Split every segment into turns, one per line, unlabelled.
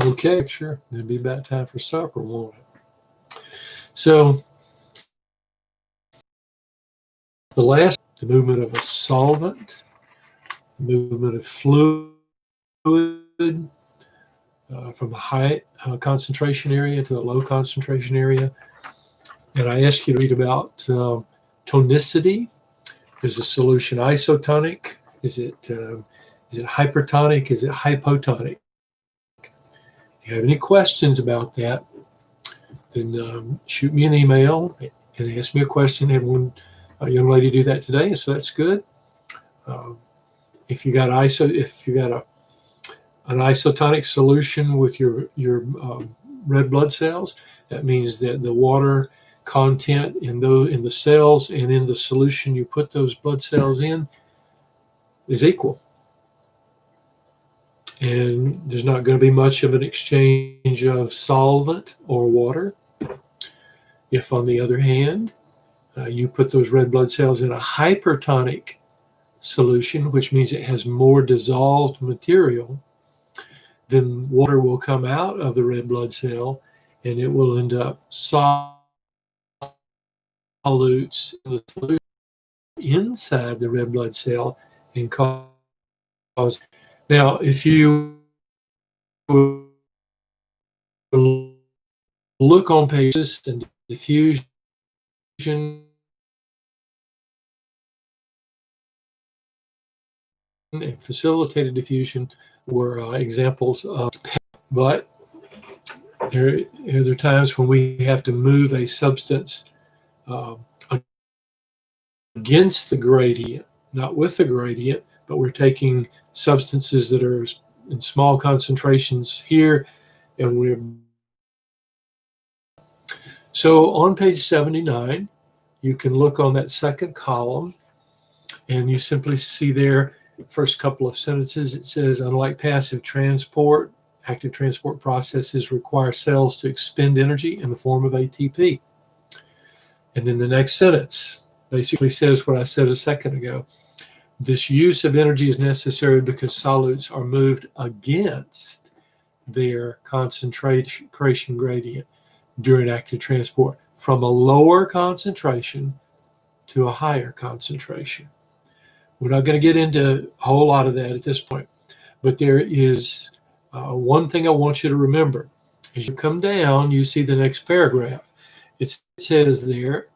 Okay, sure. It'll be about time for supper, won't it? So the movement of a solvent, the movement of fluid from a high concentration area to a low concentration area. And I asked you to read about tonicity. Is a solution isotonic? Is it hypertonic? Is it hypotonic? If you have any questions about that, then shoot me an email and ask me a question. Had one young lady do that today, so that's good. If you got an isotonic solution with your red blood cells, that means that the water content in the cells and in the solution you put those blood cells in is equal. And there's not going to be much of an exchange of solvent or water. If, on the other hand, you put those red blood cells in a hypertonic solution, which means it has more dissolved material, then water will come out of the red blood cell and it will end up solutes in the solution inside the red blood cell and cause. Now, if you look on pages and diffusion and facilitated diffusion were examples of, but there are times when we have to move a substance against the gradient, not with the gradient, but we're taking substances that are in small concentrations here, and so on page 79, you can look on that second column, and you simply see there, first couple of sentences, it says, unlike passive transport, active transport processes require cells to expend energy in the form of ATP. And then the next sentence basically says what I said a second ago. This use of energy is necessary because solutes are moved against their concentration gradient during active transport from a lower concentration to a higher concentration. We're not going to get into a whole lot of that at this point, but there is one thing I want you to remember. As you come down, you see the next paragraph. It says there,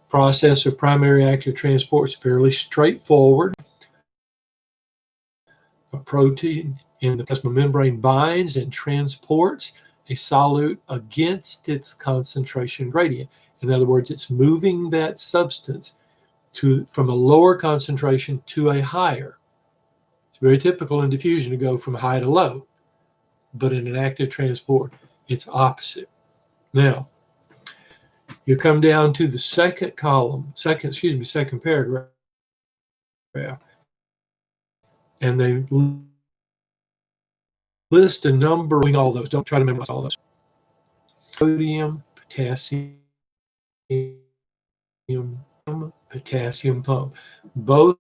process of primary active transport is fairly straightforward. A protein in the plasma membrane binds and transports a solute against its concentration gradient. In other words, it's moving that substance from a lower concentration to a higher. It's very typical in diffusion to go from high to low, but in an active transport, it's opposite. Now, you come down to the second paragraph, and they list a number of all those. Don't try to memorize all those. Sodium, potassium pump. Both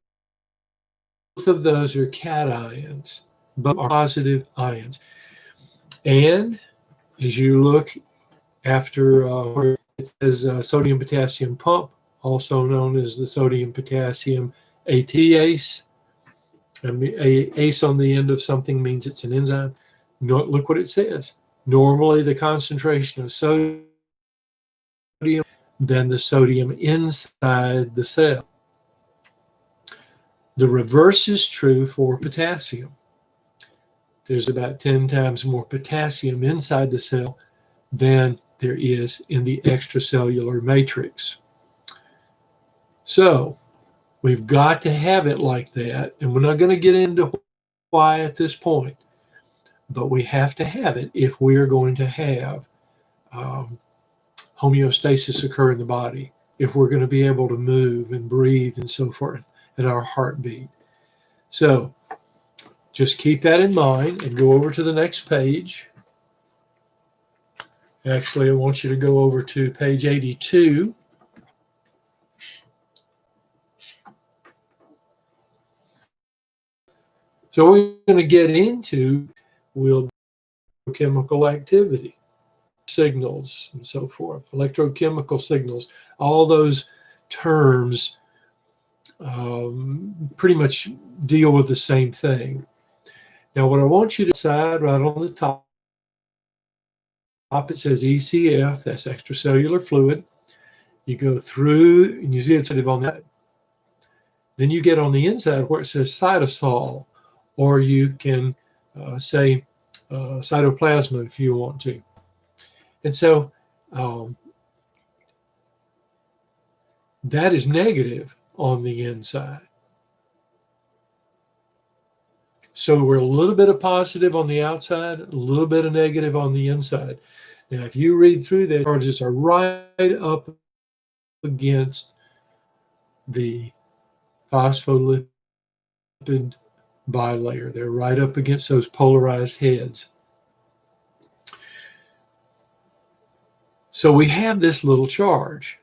of those are cations. Both are positive ions. And as you look after where it says sodium potassium pump, also known as the sodium potassium ATase, and the ACE on the end of something means it's an enzyme. Look what it says. Normally, the concentration of sodium than the sodium inside the cell. The reverse is true for potassium. There's about 10 times more potassium inside the cell than there is in the extracellular matrix. So we've got to have it like that, and we're not going to get into why at this point, but we have to have it if we are going to have homeostasis occur in the body, if we're going to be able to move and breathe and so forth, and our heartbeat. So just keep that in mind and go over to the next page. Actually, I want you to go over to page 82. So we're going to get into, we'll chemical activity, signals, and so forth. Electrochemical signals, all those terms pretty much deal with the same thing. Now, what I want you to decide right on the top, it says ECF, that's extracellular fluid. You go through and you see it's on that. Then you get on the inside where it says cytosol, or you can say cytoplasma if you want to. And so that is negative on the inside. So we're a little bit of positive on the outside, a little bit of negative on the inside. Now, if you read through that, charges are right up against the phospholipid bilayer. They're right up against those polarized heads. So we have this little charge.